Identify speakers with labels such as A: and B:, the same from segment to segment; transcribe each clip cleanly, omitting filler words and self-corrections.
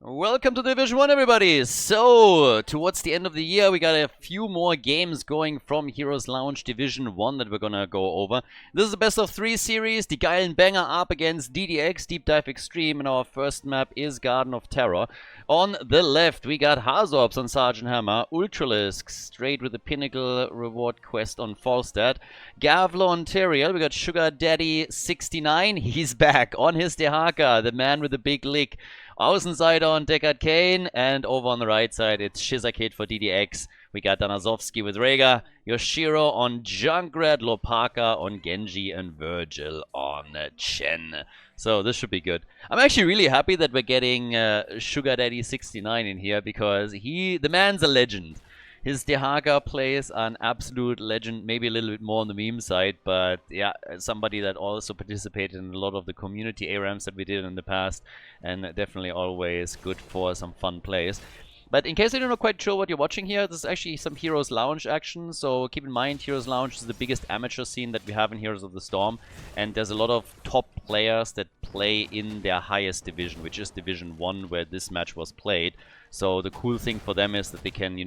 A: Welcome to Division 1, everybody! So, towards the end of the year, we got a few more games going from HeroesLounge Division 1 that we're gonna go over. This is a best of 3 series, the Banger up against DDX, Deep Dive Extreme, and our first map is Garden of Terror. On the left, we got Hazorps on Sergeant Hammer, Ultralisk straight with the Pinnacle reward quest on Falstad, Gavlo on Tyrael, we got Sugar Daddy 69, he's back on his Dehaka, the man with the big lick. Außenseiter on Deckard Kane, and over on the right side, it's Shizakid for DDX. We got Danazovsky with Rega, Yoshiro on Junkrat, Lopaka on Genji, and Virgil on Chen. So this should be good. I'm actually really happy that we're getting Sugar Daddy 69 in here because the man's a legend. His Dehaka plays are an absolute legend, maybe a little bit more on the meme side, but yeah, somebody that also participated in a lot of the community ARAMs that we did in the past, and definitely always good for some fun plays. But in case you're not quite sure what you're watching here, this is actually some HeroesLounge action, so keep in mind HeroesLounge is the biggest amateur scene that we have in Heroes of the Storm, and there's a lot of top players that play in their highest division, which is Division 1, where this match was played. So the cool thing for them is that they can,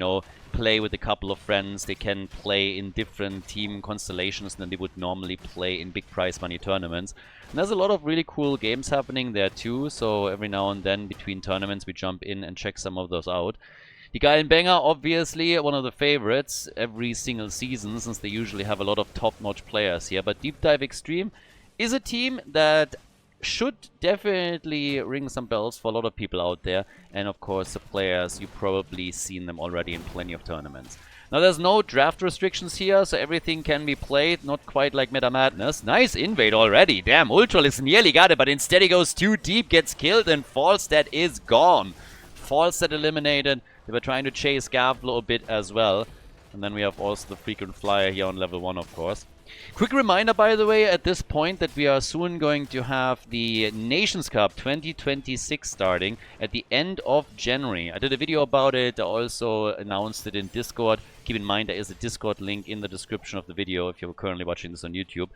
A: play with a couple of friends, they can play in different team constellations than they would normally play in big prize money tournaments. And there's a lot of really cool games happening there too, so every now and then between tournaments we jump in and check some of those out. Die Geilen Banger, obviously one of the favorites every single season, since they usually have a lot of top-notch players here. But Deep Dive Extreme is a team that should definitely ring some bells for a lot of people out there, and of course the players, you've probably seen them already in plenty of tournaments. Now there's no draft restrictions here, so everything can be played, not quite like Meta Madness. Nice invade already, damn, Ultralisk nearly got it, but instead he goes too deep, gets killed, and Falstad is gone. Falstad eliminated. They were trying to chase Gavlo a bit as well, and then we have also the frequent flyer here on level 1, of course. Quick reminder, by the way, at this point that we are soon going to have the Nations Cup 2026 starting at the end of January. I did a video about it. I also announced it in Discord. Keep in mind there is a Discord link in the description of the video if you're currently watching this on YouTube.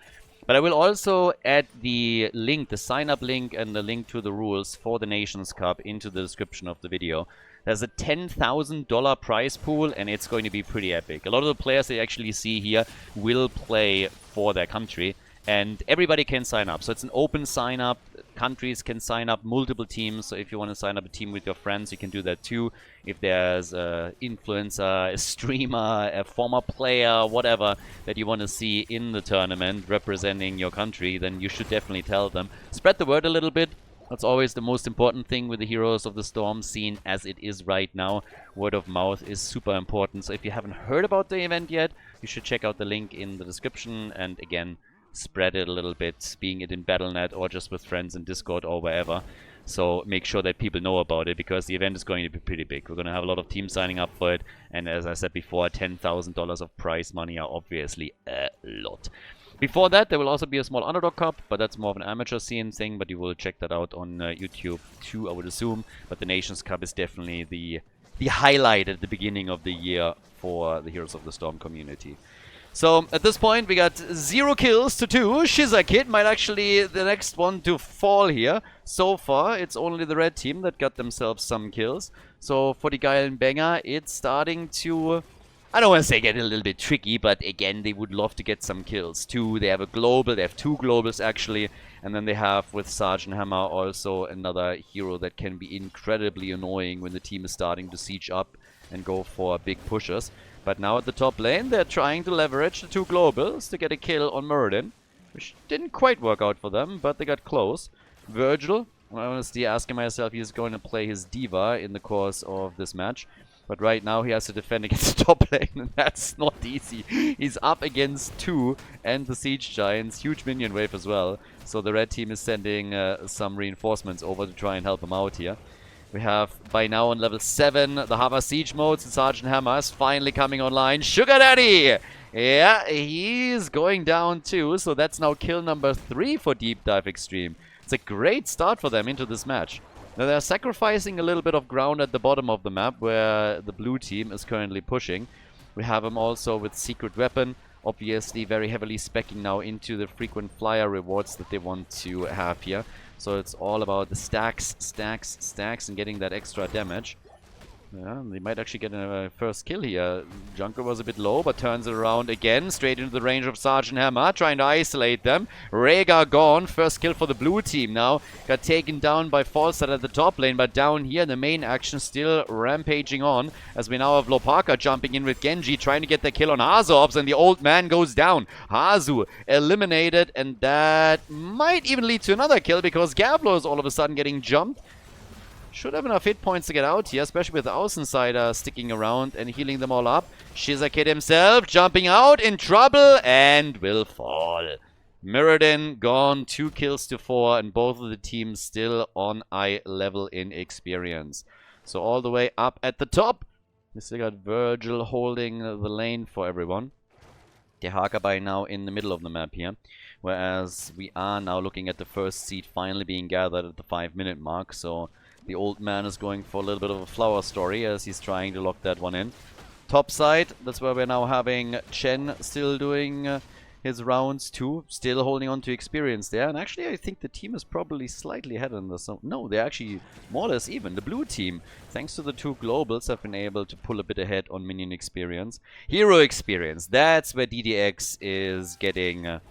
A: But I will also add the link, the sign-up link and the link to the rules for the Nations Cup into the description of the video. There's a $10,000 prize pool, and it's going to be pretty epic. A lot of the players that you actually see here will play for their country, and everybody can sign up. So it's an open sign-up. Countries can sign up, multiple teams. So if you want to sign up a team with your friends, you can do that too. If there's an influencer, a streamer, a former player, whatever that you want to see in the tournament representing your country, then you should definitely tell them. Spread the word a little bit. That's always the most important thing with the Heroes of the Storm scene as it is right now. Word of mouth is super important. So if you haven't heard about the event yet, you should check out the link in the description. And again, spread it a little bit, being it in Battle.net or just with friends in Discord or wherever. So make sure that people know about it, because the event is going to be pretty big. We're going to have a lot of teams signing up for it. And as I said before, $10,000 of prize money are obviously a lot. Before that, there will also be a small Underdog Cup, but that's more of an amateur scene thing, but you will check that out on YouTube too, I would assume. But the Nations Cup is definitely the highlight at the beginning of the year for the Heroes of the Storm community. So, at this point, we got 0 kills to 2. Shizakid might actually the next one to fall here. So far, it's only the red team that got themselves some kills. So, for the Geilen Banger, it's starting to, I don't want to say get a little bit tricky, but again, they would love to get some kills too. They have a global, they have 2 globals actually, and then they have with Sergeant Hammer also another hero that can be incredibly annoying when the team is starting to siege up and go for big pushes. But now at the top lane, they're trying to leverage the 2 globals to get a kill on Muradin, which didn't quite work out for them, but they got close. Virgil, I'm honestly asking myself, he's going to play his diva in the course of this match. But right now he has to defend against the top lane, and that's not easy. He's up against 2 and the Siege Giants. Huge minion wave as well. So the red team is sending some reinforcements over to try and help him out here. We have, by now on level 7, the Hava Siege modes, and Sergeant Hammer is finally coming online. Sugar Daddy! Yeah, he's going down too, so that's now kill number 3 for Deep Dive Extreme. It's a great start for them into this match. Now they're sacrificing a little bit of ground at the bottom of the map where the blue team is currently pushing. We have him also with secret weapon, obviously very heavily speccing now into the frequent flyer rewards that they want to have here. So it's all about the stacks, stacks, stacks, and getting that extra damage. Yeah, they might actually get a first kill here. Junker was a bit low, but turns it around again, straight into the range of Sergeant Hammer, trying to isolate them. Rhaegar gone, first kill for the blue team now. Got taken down by Falstad at the top lane, but down here the main action still rampaging on, as we now have Lopaka jumping in with Genji, trying to get the kill on Hazorbs, and the old man goes down. Hazu eliminated, and that might even lead to another kill, because Gavlo is all of a sudden getting jumped. Should have enough hit points to get out here, especially with the Außenseiter sticking around and healing them all up. Shizakid himself jumping out, in trouble, and will fall. Mirrodin gone, 2 kills to 4, and both of the teams still on eye level in experience. So all the way up at the top, we still got Virgil holding the lane for everyone. Dehaka by now in the middle of the map here. Whereas we are now looking at the first seed finally being gathered at the 5-minute mark, so the old man is going for a little bit of a flower story as he's trying to lock that one in. Top side, that's where we're now having Chen still doing his rounds too. Still holding on to experience there. And actually, I think the team is probably slightly ahead on this. No, they're actually more or less even. The blue team, thanks to the 2 globals, have been able to pull a bit ahead on minion experience. Hero experience, that's where DDX is getting a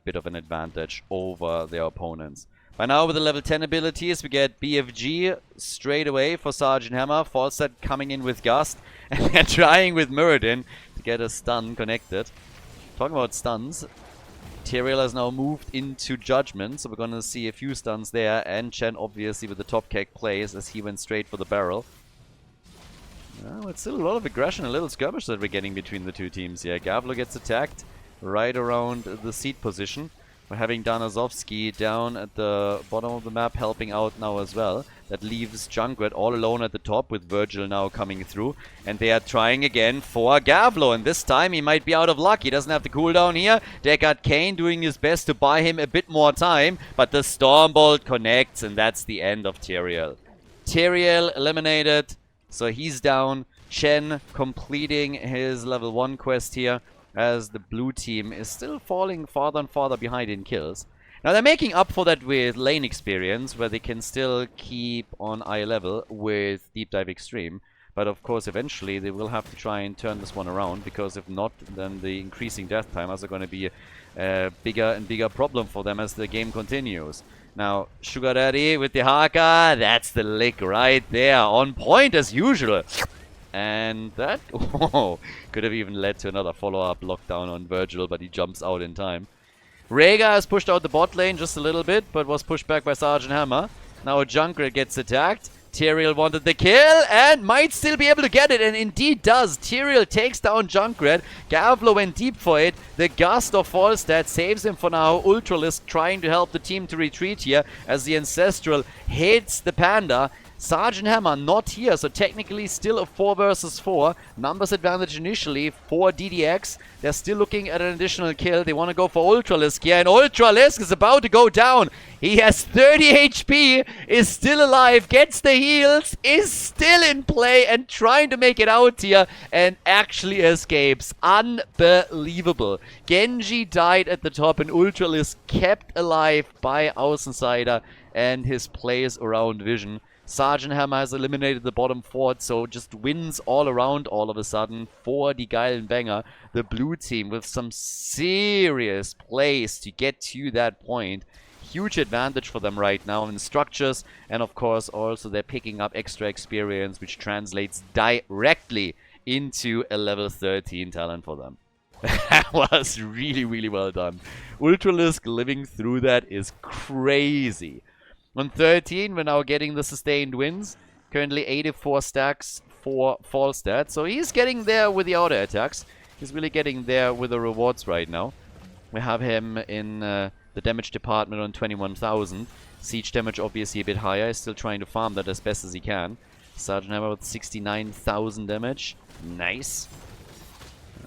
A: bit of an advantage over their opponents. By now, with the level 10 abilities, we get BFG straight away for Sergeant Hammer. Falstad coming in with Gust. And they're trying with Mirrodin to get a stun connected. Talking about stuns, Tyrael has now moved into Judgment, so we're going to see a few stuns there. And Chen, obviously, with the top kick plays as he went straight for the barrel. Well, it's still a lot of aggression, a little skirmish that we're getting between the 2 teams here. Gavlo gets attacked right around the seat position. We're having Danazovsky down at the bottom of the map helping out now as well. That leaves Junkrat all alone at the top with Virgil now coming through. And they are trying again for Gavlo. And this time he might be out of luck. He doesn't have the cooldown here. Deckard Cain doing his best to buy him a bit more time. But the Stormbolt connects, and that's the end of Tyrael. Tyrael eliminated, so he's down. Chen completing his level 1 quest here, as the blue team is still falling farther and farther behind in kills. Now they're making up for that with lane experience, where they can still keep on eye level with Deep Dive Extreme. But of course eventually they will have to try and turn this one around, because if not, then the increasing death timers are going to be a bigger and bigger problem for them as the game continues. Now, Sugar Daddy with the Haka, that's the lick right there, on point as usual. And that could have even led to another follow-up lockdown on Virgil, but he jumps out in time. Rhaegar has pushed out the bot lane just a little bit, but was pushed back by Sergeant Hammer. Now Junkrat gets attacked. Tyrael wanted the kill and might still be able to get it, and indeed does. Tyrael takes down Junkrat. Gavlo went deep for it. The Gust of Falstad saves him for now. Ultralisk trying to help the team to retreat here as the Ancestral hits the Panda. Sergeant Hammer not here, so technically still a 4 versus 4. Numbers advantage initially for DDX. They're still looking at an additional kill. They want to go for Ultralisk here, and Ultralisk is about to go down. He has 30 HP, is still alive, gets the heals, is still in play and trying to make it out here, and actually escapes. Unbelievable. Genji died at the top, and Ultralisk kept alive by Außenseiter and his plays around Vision. Sergeant Hammer has eliminated the bottom fort, so just wins all around all of a sudden for die geilen Banger. The blue team with some serious plays to get to that point. Huge advantage for them right now in structures, and of course also they're picking up extra experience, which translates directly into a level 13 talent for them. That was really, really well done. Ultralisk living through that is crazy. On 13, we're now getting the sustained wins. Currently 84 stacks for Falstad. So he's getting there with the auto attacks. He's really getting there with the rewards right now. We have him in the damage department on 21,000. Siege damage obviously a bit higher. He's still trying to farm that as best as he can. Sergeant Hammer with 69,000 damage. Nice.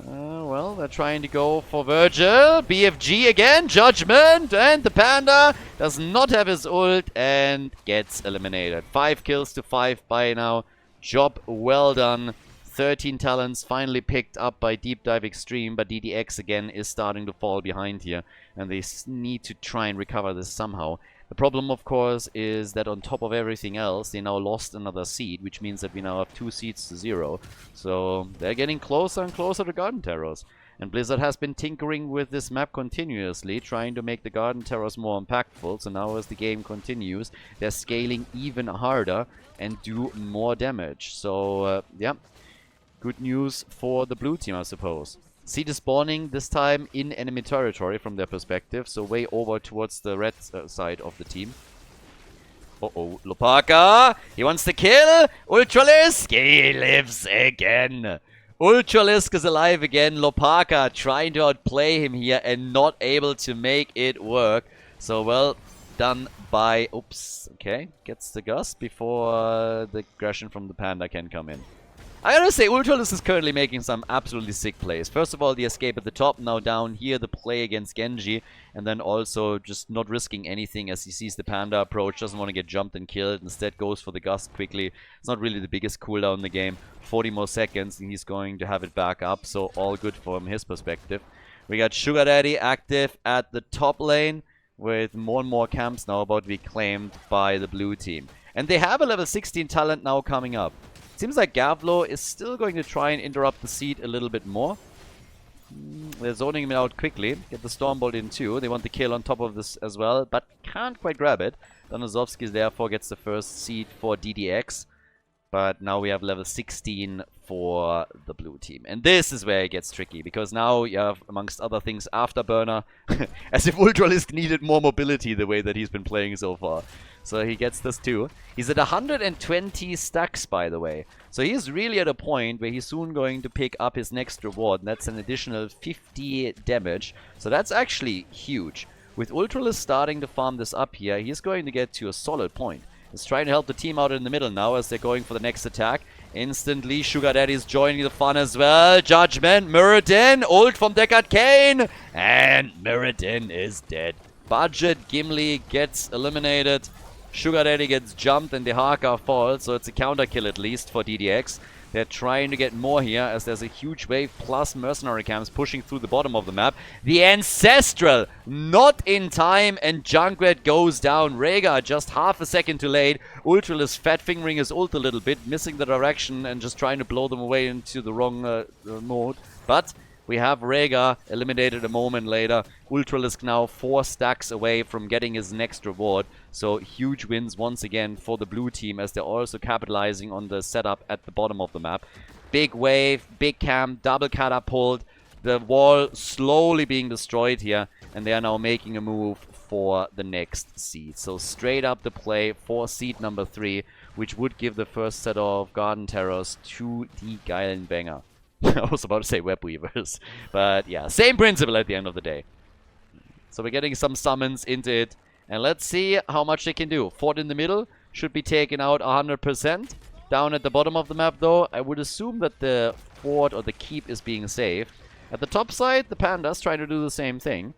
A: Well, they're trying to go for Virgil. BFG again, Judgment, and the Panda does not have his ult and gets eliminated. 5 kills to 5 by now. Job well done. 13 talents finally picked up by Deep Dive Extreme, but DDX again is starting to fall behind here, and they need to try and recover this somehow. The problem, of course, is that on top of everything else, they now lost another seed, which means that we now have 2 seeds to 0. So they're getting closer and closer to Garden Terrors. And Blizzard has been tinkering with this map continuously, trying to make the Garden Terrors more impactful. So now as the game continues, they're scaling even harder and do more damage. So, yeah, good news for the blue team, I suppose. Seed is spawning this time in enemy territory from their perspective, so way over towards the red side of the team. Uh-oh, Lopaka! He wants to kill! Ultralisk! He lives again! Ultralisk is alive again. Lopaka trying to outplay him here and not able to make it work. So well done by... Oops, okay. Gets the gust before the aggression from the Panda can come in. I gotta say, Ultralisk is currently making some absolutely sick plays. First of all, the escape at the top, now down here, the play against Genji, and then also just not risking anything as he sees the Panda approach, doesn't want to get jumped and killed, instead goes for the gust quickly. It's not really the biggest cooldown in the game, 40 more seconds, and he's going to have it back up, so all good from his perspective. We got Sugar Daddy active at the top lane, with more and more camps now about to be claimed by the blue team. And they have a level 16 talent now coming up. Seems like Gavlo is still going to try and interrupt the seed a little bit more. They're zoning him out quickly. Get the Stormbolt in too. They want the kill on top of this as well, but can't quite grab it. Donozovsky therefore gets the first seed for DDX. But now we have level 16 for the blue team. And this is where it gets tricky, because now you have, amongst other things, Afterburner. As if Ultralisk needed more mobility the way that he's been playing so far. So he gets this too. He's at 120 stacks, by the way. So he's really at a point where he's soon going to pick up his next reward. And that's an additional 50 damage. So that's actually huge. With Ultralisk starting to farm this up here, he's going to get to a solid point. He's trying to help the team out in the middle now as they're going for the next attack. Instantly, Sugar Daddy's joining the fun as well. Judgment, Muradin, ult from Deckard Cain. And Muradin is dead. Budget Gimli gets eliminated. Sugar Daddy gets jumped and the Haka falls. So it's a counter kill at least for DDX. They're trying to get more here as there's a huge wave plus mercenary camps pushing through the bottom of the map. The Ancestral not in time and Junkrat goes down. Rhaegar just half a second too late. Ultralisk fat fingering his ult a little bit, missing the direction and just trying to blow them away into the wrong mode. But we have Rhaegar eliminated a moment later. Ultralisk now 4 stacks away from getting his next reward. So huge wins once again for the blue team as they're also capitalizing on the setup at the bottom of the map. Big wave, big camp, double catapult. The wall slowly being destroyed here. And they are now making a move for the next seed. So straight up the play for seed number 3, which would give the first set of Garden Terrors to the Geilenbanger. I was about to say Web Weavers. But yeah, same principle at the end of the day. So we're getting some summons into it. And let's see how much they can do. Fort in the middle should be taken out 100%. Down at the bottom of the map though, I would assume that the fort or the keep is being saved. At the top side, the Pandas trying to do the same thing.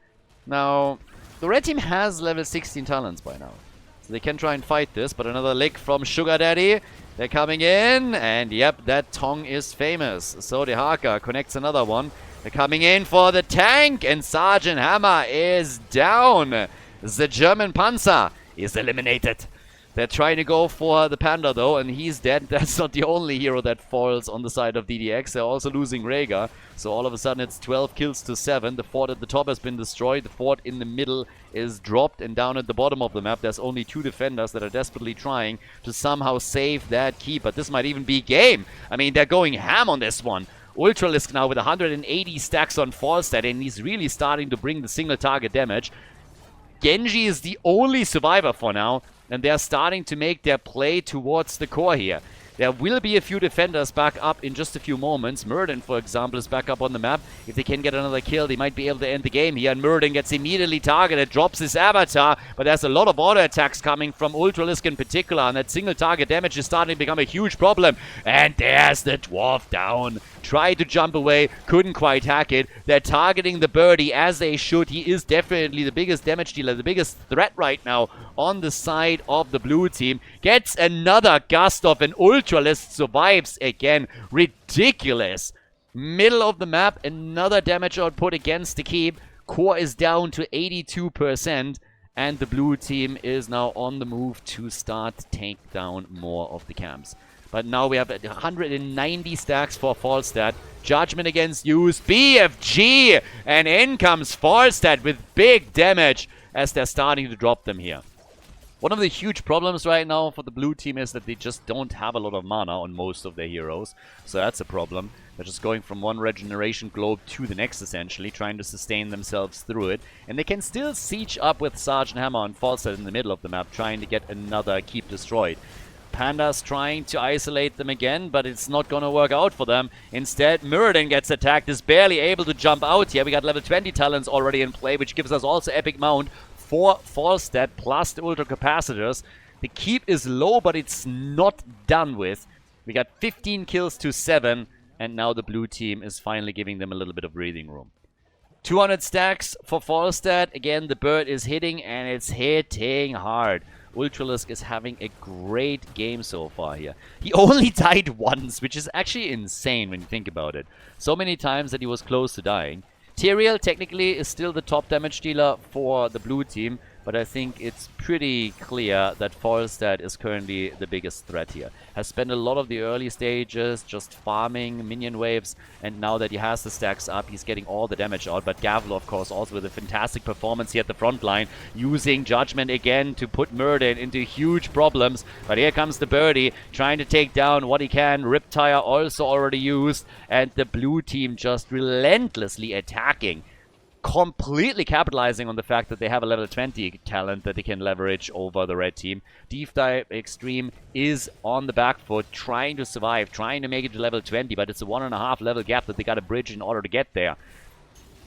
A: Now, the red team has level 16 talents by now. So they can try and fight this, but another lick from Sugar Daddy. They're coming in, and yep, that Tong is famous. So the Haka connects another one. They're coming in for the tank, and Sergeant Hammer is down. The German Panzer is eliminated. They're trying to go for the Panda though, and he's dead. That's not the only hero that falls on the side of DDX. They're also losing Rhaegar. So all of a sudden it's 12 kills to 7. The fort at the top has been destroyed. The fort in the middle is dropped, and down at the bottom of the map there's only 2 defenders that are desperately trying to somehow save that keep. But this might even be game. I mean, they're going ham on this one. Ultralisk now with 180 stacks on Falstad, and he's really starting to bring the single target damage. Genji is the only survivor for now, and they're starting to make their play towards the core here. There will be a few defenders back up in just a few moments. Muradin, for example, is back up on the map. If they can get another kill, they might be able to end the game here. And Muradin gets immediately targeted, drops his avatar. But there's a lot of auto attacks coming from Ultralisk in particular. And that single target damage is starting to become a huge problem. And there's the dwarf down. Tried to jump away, couldn't quite hack it. They're targeting the birdie as they should. He is definitely the biggest damage dealer, the biggest threat right now on the side of the blue team. Gets another gust off, and Ultralisk survives again. Ridiculous. Middle of the map, another damage output against the keep. Core is down to 82%. And the blue team is now on the move to start take down more of the camps. But now we have 190 stacks for Falstad. Judgment against used. BFG! And in comes Falstad with big damage as they're starting to drop them here. One of the huge problems right now for the blue team is that they just don't have a lot of mana on most of their heroes. So that's a problem. They're just going from one regeneration globe to the next, essentially, trying to sustain themselves through it. And they can still siege up with Sergeant Hammer and Falstad in the middle of the map, trying to get another keep destroyed. Panda's trying to isolate them again, but it's not going to work out for them. Instead, Muradin gets attacked, is barely able to jump out here. We got level 20 talents already in play, which gives us also Epic Mount for Falstad plus the Ultra Capacitors. The keep is low, but it's not done with. We got 15 kills to 7, and now the blue team is finally giving them a little bit of breathing room. 200 stacks for Falstad. Again, the bird is hitting, and it's hitting hard. Ultralisk is having a great game so far here. He only died once, which is actually insane when you think about it. So many times that he was close to dying. Tyrael technically is still the top damage dealer for the blue team, but I think it's pretty clear that Falstad is currently the biggest threat here. Has spent a lot of the early stages just farming minion waves, and now that he has the stacks up, he's getting all the damage out. But Gavlo, of course, also with a fantastic performance here at the front line, using Judgment again to put Muradin into huge problems. But here comes the birdie, trying to take down what he can. Riptire also already used, and the blue team just relentlessly attacking. Completely capitalizing on the fact that they have a level 20 talent that they can leverage over the red team. Deep Dive Extreme is on the back foot, trying to survive, trying to make it to level 20, but it's a 1.5 level gap that they gotta bridge in order to get there.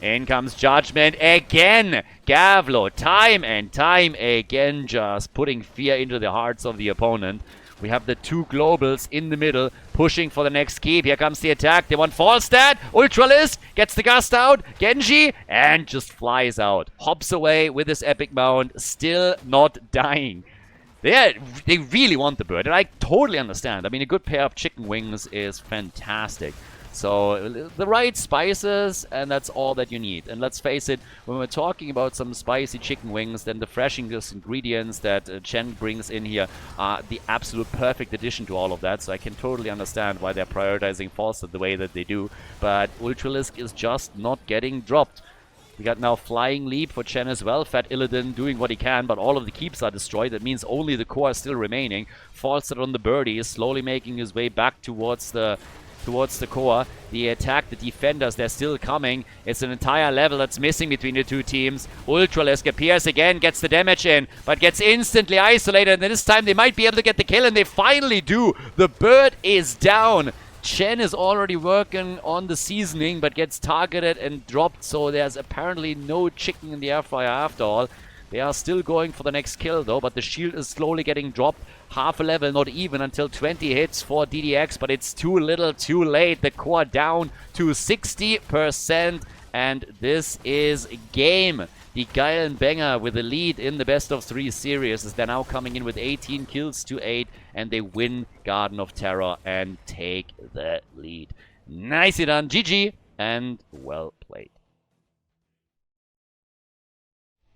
A: In comes Judgment again! Gavlo, time and time again, just putting fear into the hearts of the opponent. We have the two globals in the middle, pushing for the next keep. Here comes the attack. They want Falstad. Ultralisk gets the gust out. Genji, and just flies out. Hops away with his epic mount, still not dying. They really want the bird, and I totally understand. I mean, a good pair of chicken wings is fantastic. So, the right spices, and that's all that you need. And let's face it, when we're talking about some spicy chicken wings, then the freshest ingredients that Chen brings in here are the absolute perfect addition to all of that. So I can totally understand why they're prioritizing Falstad the way that they do. But Ultralisk is just not getting dropped. We got now Flying Leap for Chen as well. Fat Illidan doing what he can, but all of the keeps are destroyed. That means only the core is still remaining. Falstad on the birdie is slowly making his way back towards the core. The attack, the defenders, they're still coming. It's an entire level that's missing between the two teams. Ultralisk appears again, gets the damage in, but gets instantly isolated. And this time they might be able to get the kill, and they finally do. The bird is down. Chen is already working on the seasoning, but gets targeted and dropped, so there's apparently no chicken in the air fryer after all. They are still going for the next kill though, but the shield is slowly getting dropped. Half a level, not even until 20 hits for DDX, but it's too little, too late. The core down to 60%, and this is game. The Geilenbanger with the lead in the best of 3 series is they're now coming in with 18 kills to 8, and they win Garden of Terror and take the lead. Nicely done, GG, and well played.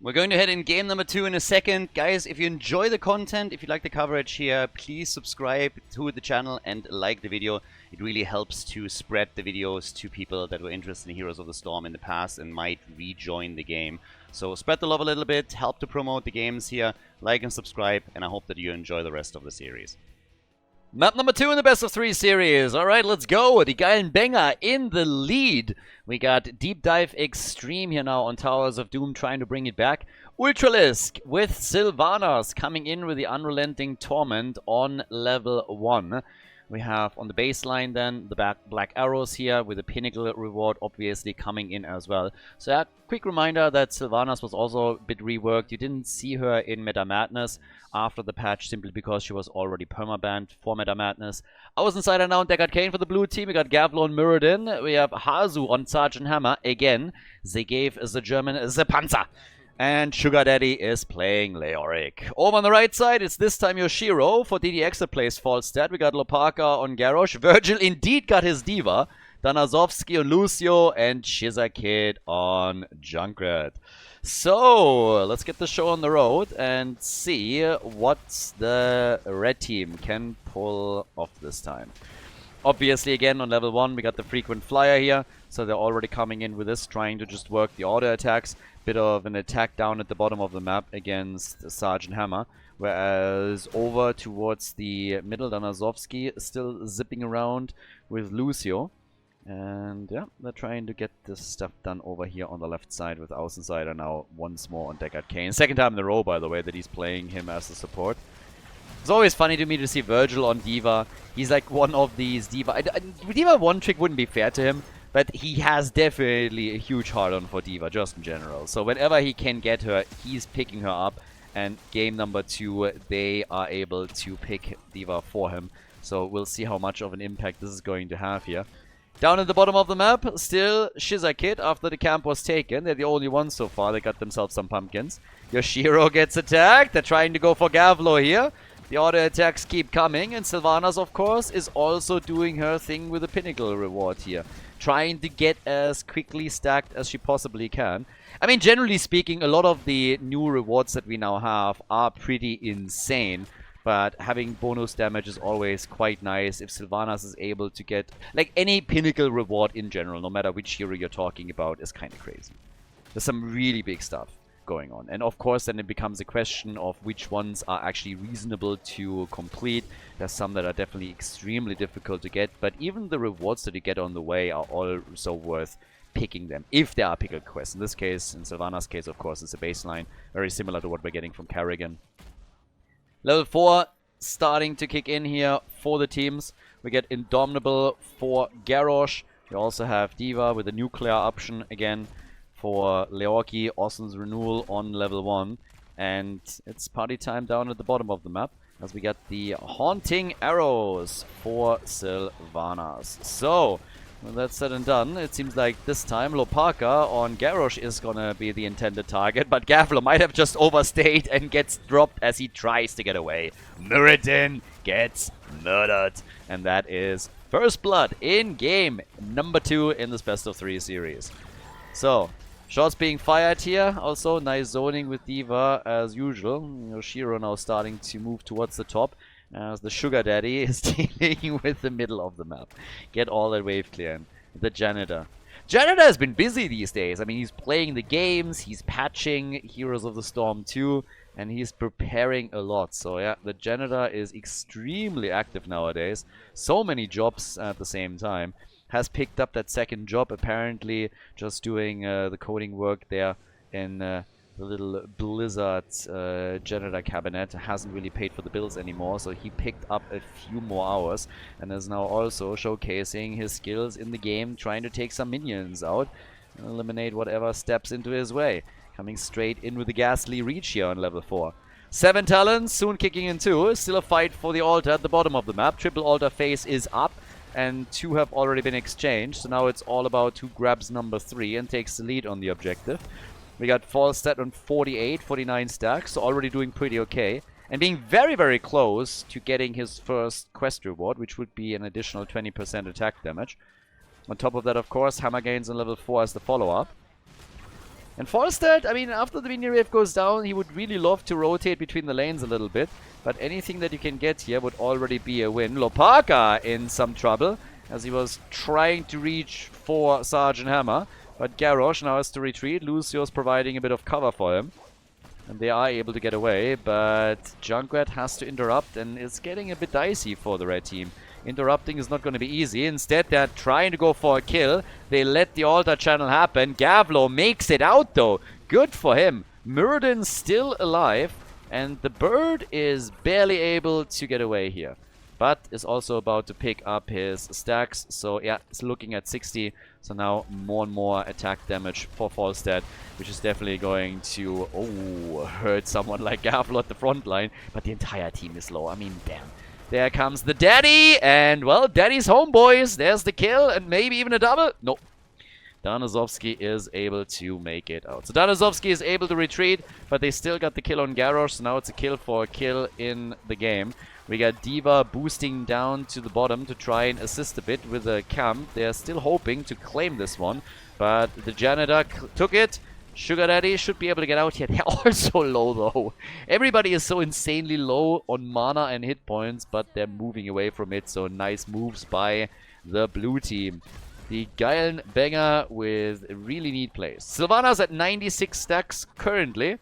A: We're going to head in game number 2 in a second. Guys, if you enjoy the content, if you like the coverage here, please subscribe to the channel and like the video. It really helps to spread the videos to people that were interested in Heroes of the Storm in the past and might rejoin the game. So spread the love a little bit, help to promote the games here, like and subscribe, and I hope that you enjoy the rest of the series. Map number 2 in the best of 3 series. Alright, let's go. The Geilenbanger in the lead. We got Deep Dive Extreme here now on Towers of Doom, trying to bring it back. Ultralisk with Sylvanas coming in with the Unrelenting Torment on level 1. We have on the baseline then the Black Arrows here with the Pinnacle reward obviously coming in as well. So yeah, quick reminder that Sylvanas was also a bit reworked. You didn't see her in Meta Madness after the patch simply because she was already permabanned for Meta Madness. Außenseiter now on Deckard Kane for the blue team. We got Gavlo and Muradin. We have Hazu on Sergeant Hammer again. They gave the German the Panzer. And Sugar Daddy is playing Leoric. Over on the right side, it's this time Yoshiro for DDX that plays Falstad. We got Lopaka on Garrosh. Virgil indeed got his Diva. Danazovsky on Lucio, and Shizakid on Junkrat. So, let's get the show on the road and see what the red team can pull off this time. Obviously, again, on level 1, we got the frequent flyer here, so they're already coming in with this, trying to just work the auto attacks. Bit of an attack down at the bottom of the map against Sergeant Hammer, whereas over towards the middle, Danazovsky still zipping around with Lucio. And yeah, they're trying to get this stuff done over here on the left side with Außenseiter now once more on Deckard Cain. Second time in a row, by the way, that he's playing him as the support. It's always funny to me to see Virgil on D.Va. He's like one of these D.Va. D.Va one trick wouldn't be fair to him, but he has definitely a huge heart-on for D.Va, just in general. So whenever he can get her, he's picking her up. And game number 2, they are able to pick D.Va for him. So we'll see how much of an impact this is going to have here. Down at the bottom of the map, still Shizakid after the camp was taken. They're the only ones so far. They got themselves some pumpkins. Yoshiro gets attacked. They're trying to go for Gavlo here. The auto attacks keep coming. And Sylvanas, of course, is also doing her thing with the pinnacle reward here. Trying to get as quickly stacked as she possibly can. I mean, generally speaking, a lot of the new rewards that we now have are pretty insane. But having bonus damage is always quite nice if Sylvanas is able to get... Like, any pinnacle reward in general, no matter which hero you're talking about, is kind of crazy. There's some really big stuff going on. And of course, then it becomes a question of which ones are actually reasonable to complete. There's some that are definitely extremely difficult to get. But even the rewards that you get on the way are also worth picking them, if there are pickle quests. In this case, in Sylvanas' case, of course, it's a baseline. Very similar to what we're getting from Kerrigan. Level 4 starting to kick in here for the teams. We get Indomitable for Garrosh. We also have D.Va with a nuclear option again for Leorki. Austin's Renewal on level 1. And it's party time down at the bottom of the map as we get the Haunting Arrows for Sylvanas. So, when that's said and done, it seems like this time Lopaka on Garrosh is gonna be the intended target, but Gavlo might have just overstayed and gets dropped as he tries to get away. Muradin gets murdered, and that is first blood in game number 2 in this best of 3 series. So, shots being fired here. Also, nice zoning with D.Va as usual. Yoshiro now starting to move towards the top, as the sugar daddy is dealing with the middle of the map. Get all that wave clear. The janitor. Janitor has been busy these days. I mean, he's playing the games, he's patching Heroes of the Storm 2, and he's preparing a lot. So yeah, the janitor is extremely active nowadays. So many jobs at the same time. Has picked up that second job, apparently just doing the coding work there in the little Blizzard janitor cabinet. Hasn't really paid for the bills anymore, so he picked up a few more hours and is now also showcasing his skills in the game, trying to take some minions out and eliminate whatever steps into his way. Coming straight in with the ghastly reach here on level 4. 7 talents, soon kicking in too. Still a fight for the altar at the bottom of the map. Triple altar phase is up, and 2 have already been exchanged, so now it's all about who grabs number 3 and takes the lead on the objective. We got Falstad on 48, 49 stacks, so already doing pretty okay. And being very, very close to getting his first quest reward, which would be an additional 20% attack damage. On top of that, of course, Hammer gains on level 4 as the follow-up. And Falstad, I mean, after the mini wave goes down, he would really love to rotate between the lanes a little bit. But anything that you can get here would already be a win. Lopaka in some trouble, as he was trying to reach for Sergeant Hammer. But Garrosh now has to retreat. Lucio's providing a bit of cover for him. And they are able to get away, but Junkrat has to interrupt, and it's getting a bit dicey for the red team. Interrupting is not going to be easy. Instead, they're trying to go for a kill. They let the altar channel happen. Gavlo makes it out, though. Good for him. Muradin's still alive, and the bird is barely able to get away here. But is also about to pick up his stacks. So yeah, it's looking at 60. So now more and more attack damage for Falstad, which is definitely going to hurt someone like Gavlo at the front line. But the entire team is low. I mean, damn. There comes the daddy, and well, daddy's home, boys. There's the kill, and maybe even a double. Nope. Danazovsky is able to make it out. So Danazovsky is able to retreat, but they still got the kill on Garrosh, so now it's a kill for a kill in the game. We got D.Va boosting down to the bottom to try and assist a bit with a camp. They're still hoping to claim this one, but the janitor took it. Sugar Daddy should be able to get out here. They're also low though. Everybody is so insanely low on mana and hit points, but they're moving away from it. So nice moves by the blue team. The Banger with really neat plays. Sylvana's at 96 stacks currently.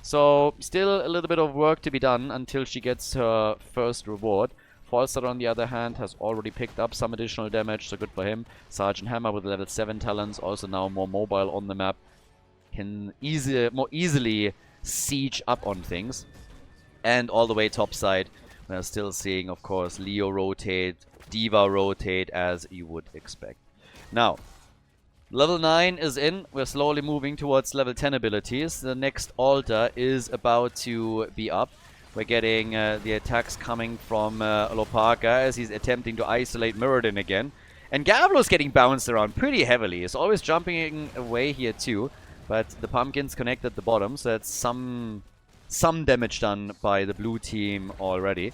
A: So still a little bit of work to be done until she gets her first reward. Falstad, on the other hand, has already picked up some additional damage, so good for him. Sergeant Hammer with level 7 talents, also now more mobile on the map. Can more easily siege up on things. And all the way topside, we're still seeing, of course, Leo rotate, D.Va rotate, as you would expect. Now, level 9 is in. We're slowly moving towards level 10 abilities. The next altar is about to be up. We're getting the attacks coming from Lopaka as he's attempting to isolate Muradin again. And Gavlo's getting bounced around pretty heavily. He's always jumping away here too. But the pumpkins connect at the bottom, so that's some damage done by the blue team already.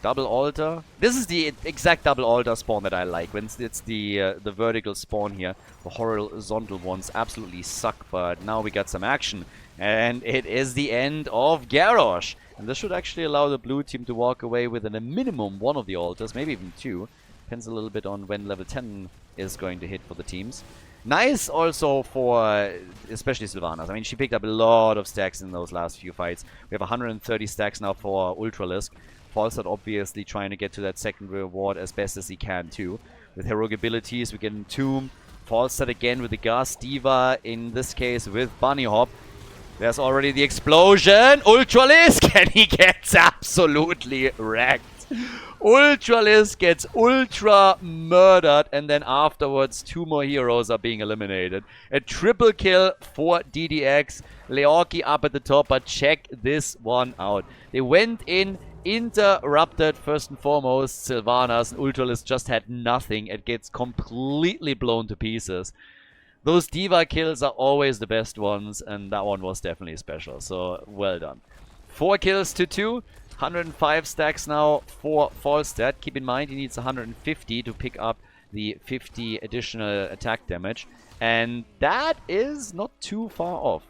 A: Double altar. This is the exact double altar spawn that I like. When it's the vertical spawn here. The horizontal ones absolutely suck, but now we got some action. And it is the end of Garrosh. And this should actually allow the blue team to walk away with a minimum one of the altars, maybe even two. Depends a little bit on when level 10 is going to hit for the teams. Nice also for especially Sylvanas. I mean, she picked up a lot of stacks in those last few fights. We have 130 stacks now for Ultralisk. Falstad obviously trying to get to that second reward as best as he can too. With heroic abilities, we get Entomb. Falstad again with the Gas. D.Va, in this case, with Bunny Hop. There's already the explosion. Ultralisk, and he gets absolutely wrecked. Ultralisk gets ultra murdered, and then afterwards 2 more heroes are being eliminated. A triple kill for DDX. Leorki up at the top, but check this one out. They went in, interrupted first and foremost Sylvanas. Ultralisk just had nothing. It gets completely blown to pieces. Those D.Va kills are always the best ones, and that one was definitely special, so well done. 4 kills to 2, 105 stacks now for Falstad. Keep in mind he needs 150 to pick up the 50 additional attack damage, and that is not too far off.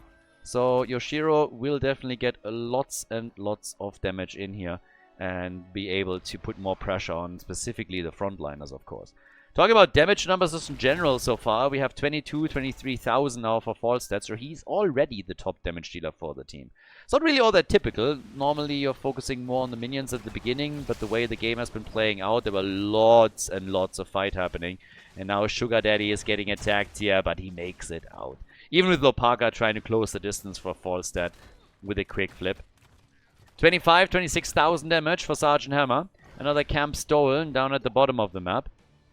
A: So Yoshiro will definitely get lots and lots of damage in here and be able to put more pressure on specifically the frontliners, of course. Talking about damage numbers just in general so far, we have 23,000 now for Falstad, so he's already the top damage dealer for the team. It's not really all that typical. Normally you're focusing more on the minions at the beginning, but the way the game has been playing out, there were lots and lots of fight happening. And now Sugar Daddy is getting attacked here, but he makes it out. Even with Lopaka trying to close the distance for Falstad with a quick flip. 26,000 damage for Sergeant Hammer. Another camp stolen down at the bottom of the map.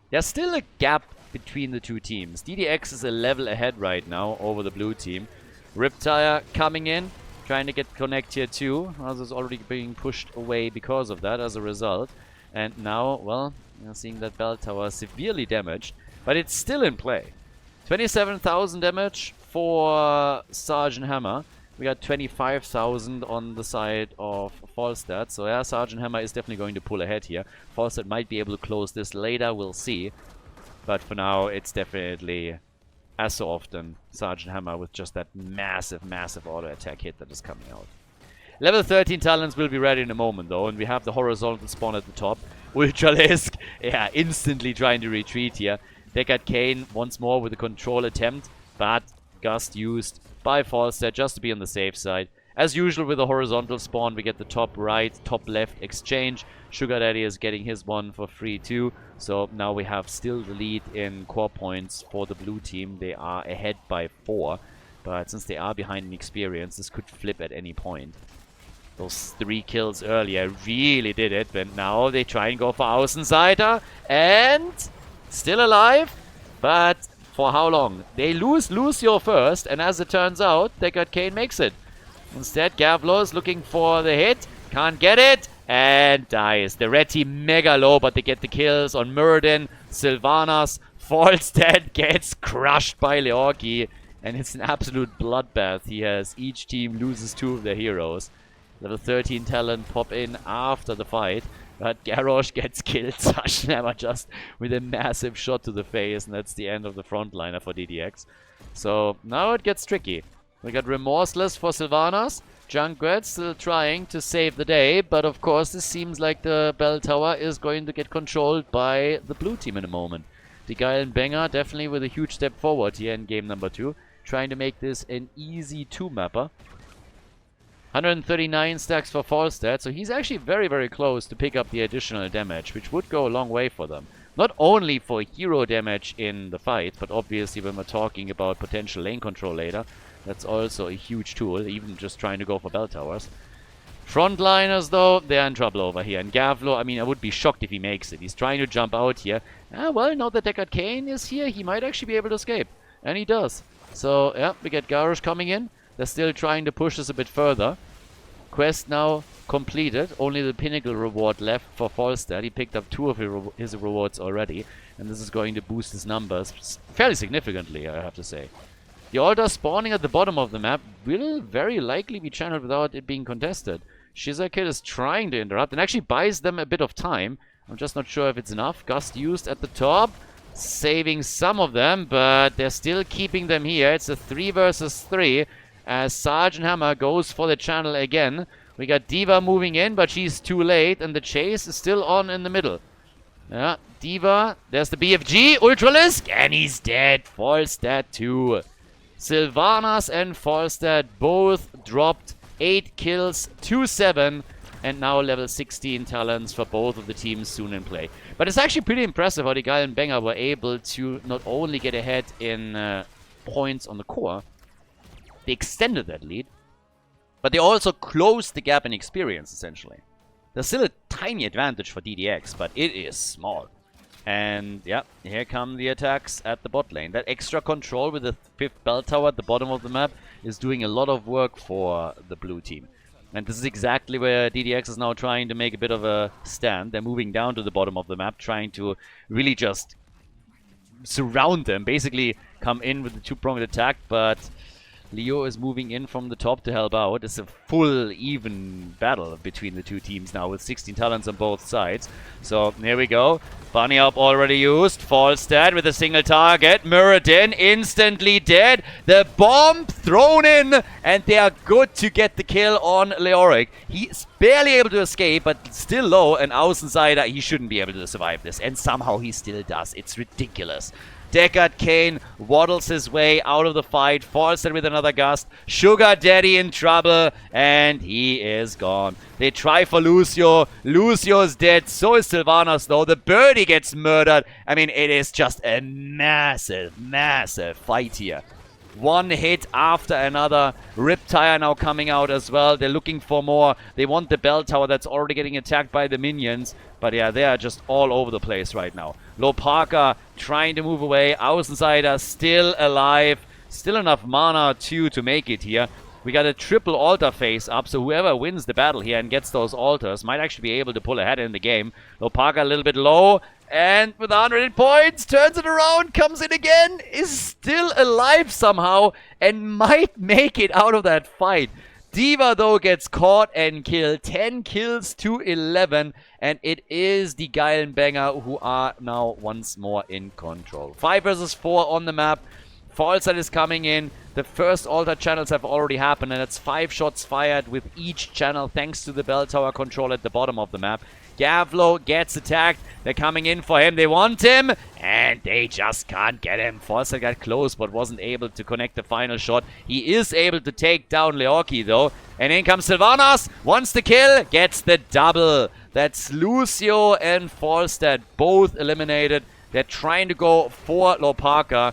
A: There's still a gap between the two teams. DDX is a level ahead right now over the blue team. Riptire coming in, trying to get connect here too. Others already being pushed away because of that as a result. And now, well, you're seeing that bell tower severely damaged, but it's still in play. 27,000 damage for Sergeant Hammer. We got 25,000 on the side of Falstad. So yeah, Sergeant Hammer is definitely going to pull ahead here. Falstad might be able to close this later, we'll see. But for now, it's definitely, as so often, Sergeant Hammer with just that massive, massive auto attack hit that is coming out. Level 13 talents will be ready in a moment though, and we have the horizontal spawn at the top. Ultralisk, yeah, instantly trying to retreat here. Deckard Cain once more with a control attempt, but Gust used by Falstad just to be on the safe side. As usual with the horizontal spawn, we get the top right, top left exchange. Sugar Daddy is getting his one for free too. So now we have still the lead in core points for the blue team. They are ahead by 4. But since they are behind in experience, this could flip at any point. Those 3 kills earlier really did it. But now they try and go for Außenseiter. And still alive. But for how long? They lose your first, and as it turns out, Deckard Cain makes it. Instead, Gavlo is looking for the hit, can't get it, and dies. The red team mega low, but they get the kills on Muradin. Sylvanas, Falstad gets crushed by Leorki, and it's an absolute bloodbath. Each team loses 2 of their heroes. Level 13 talent pop in after the fight. But Garrosh gets killed, Sashhammer just with a massive shot to the face, and that's the end of the frontliner for DDX. So now it gets tricky. We got Remorseless for Sylvanas. Junkrat still trying to save the day, but of course this seems like the bell tower is going to get controlled by the blue team in a moment. Degail and Banger definitely with a huge step forward here in game number 2, trying to make this an easy 2-mapper. 139 stacks for Falstad, so he's actually very, very close to pick up the additional damage, which would go a long way for them. Not only for hero damage in the fight, but obviously when we're talking about potential lane control later, that's also a huge tool, even just trying to go for bell towers. Frontliners, though, they're in trouble over here. And Gavlo, I mean, I would be shocked if he makes it. He's trying to jump out here. Well, now that Deckard Cain is here, he might actually be able to escape. And he does. So, yeah, we get Garrosh coming in. They're still trying to push us a bit further. Quest now completed. Only the pinnacle reward left for Falstad. He picked up 2 of his rewards already. And this is going to boost his numbers fairly significantly, I have to say. The altar spawning at the bottom of the map will very likely be channeled without it being contested. Shizakid is trying to interrupt and actually buys them a bit of time. I'm just not sure if it's enough. Gust used at the top, saving some of them, but they're still keeping them here. It's a 3 versus 3 as Sergeant Hammer goes for the channel again. We got D.Va moving in, but she's too late, and the chase is still on in the middle. Yeah, D.Va, there's the BFG, Ultralisk, and he's dead. Falstad 2. Sylvanas and Falstad both dropped 8 kills, 2-7, and now level 16 talents for both of the teams soon in play. But it's actually pretty impressive how the Degail and Banger were able to not only get ahead in points on the core, they extended that lead, but they also closed the gap in experience, essentially. There's still a tiny advantage for DDX, but it is small. And yeah, here come the attacks at the bot lane. That extra control with the 5th bell tower at the bottom of the map is doing a lot of work for the blue team. And this is exactly where DDX is now trying to make a bit of a stand. They're moving down to the bottom of the map, trying to really just surround them. Basically come in with the 2-pronged attack, but Leo is moving in from the top to help out. It's a full, even battle between the two teams now with 16 talents on both sides. So, here we go. Bunny up already used. Falstad with a single target. Muradin instantly dead. The bomb thrown in, and they are good to get the kill on Leoric. He's barely able to escape, but still low. And Außenseiter, he shouldn't be able to survive this. And somehow he still does. It's ridiculous. Deckard Cain waddles his way out of the fight, Falstad with another gust, Sugar Daddy in trouble, and he is gone. They try for Lucio, Lucio's dead, so is Sylvanas though, the birdie gets murdered. I mean, it is just a massive, massive fight here. One hit after another. Riptire now coming out as well. They're looking for more. They want the bell tower that's already getting attacked by the minions. But yeah, they are just all over the place right now. Lopaka trying to move away. Außenseiter still alive. Still enough mana too to make it here. We got a triple altar face up, so whoever wins the battle here and gets those altars might actually be able to pull ahead in the game. Lopaka a little bit low. And with 100 points, turns it around, comes in again, is still alive somehow, and might make it out of that fight. D.Va, though, gets caught and killed. 10 kills to 11, and it is the Degail and Banger who are now once more in control. 5 versus 4 on the map. Falstad is coming in. The first altar channels have already happened, and it's 5 shots fired with each channel thanks to the bell tower control at the bottom of the map. Gavlo gets attacked. They're coming in for him. They want him, and they just can't get him. Falstad got close, but wasn't able to connect the final shot. He is able to take down Leorki, though. And in comes Sylvanas. Wants the kill. Gets the double. That's Lucio and Falstad both eliminated. They're trying to go for Lopaka.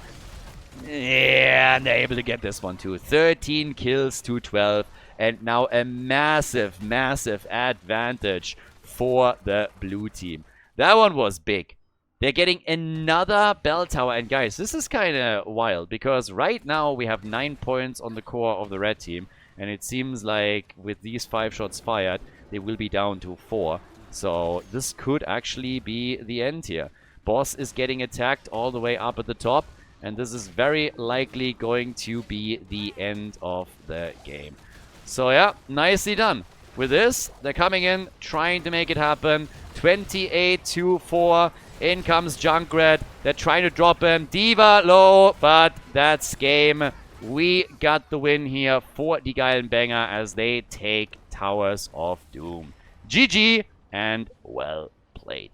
A: Yeah, and they're able to get this one, too. 13 kills to 12. And now a massive, massive advantage for the blue team. That one was big. They're getting another bell tower. And guys, this is kind of wild because right now we have 9 points on the core of the red team. And it seems like with these 5 shots fired, they will be down to 4. So this could actually be the end here. Boss is getting attacked all the way up at the top. And this is very likely going to be the end of the game. So yeah, nicely done. with this. They're coming in, trying to make it happen. 28-4. In comes Junkrat. They're trying to drop him. D.Va low, but that's game. We got the win here for the Geilenbanger as they take Towers of Doom. GG and well played.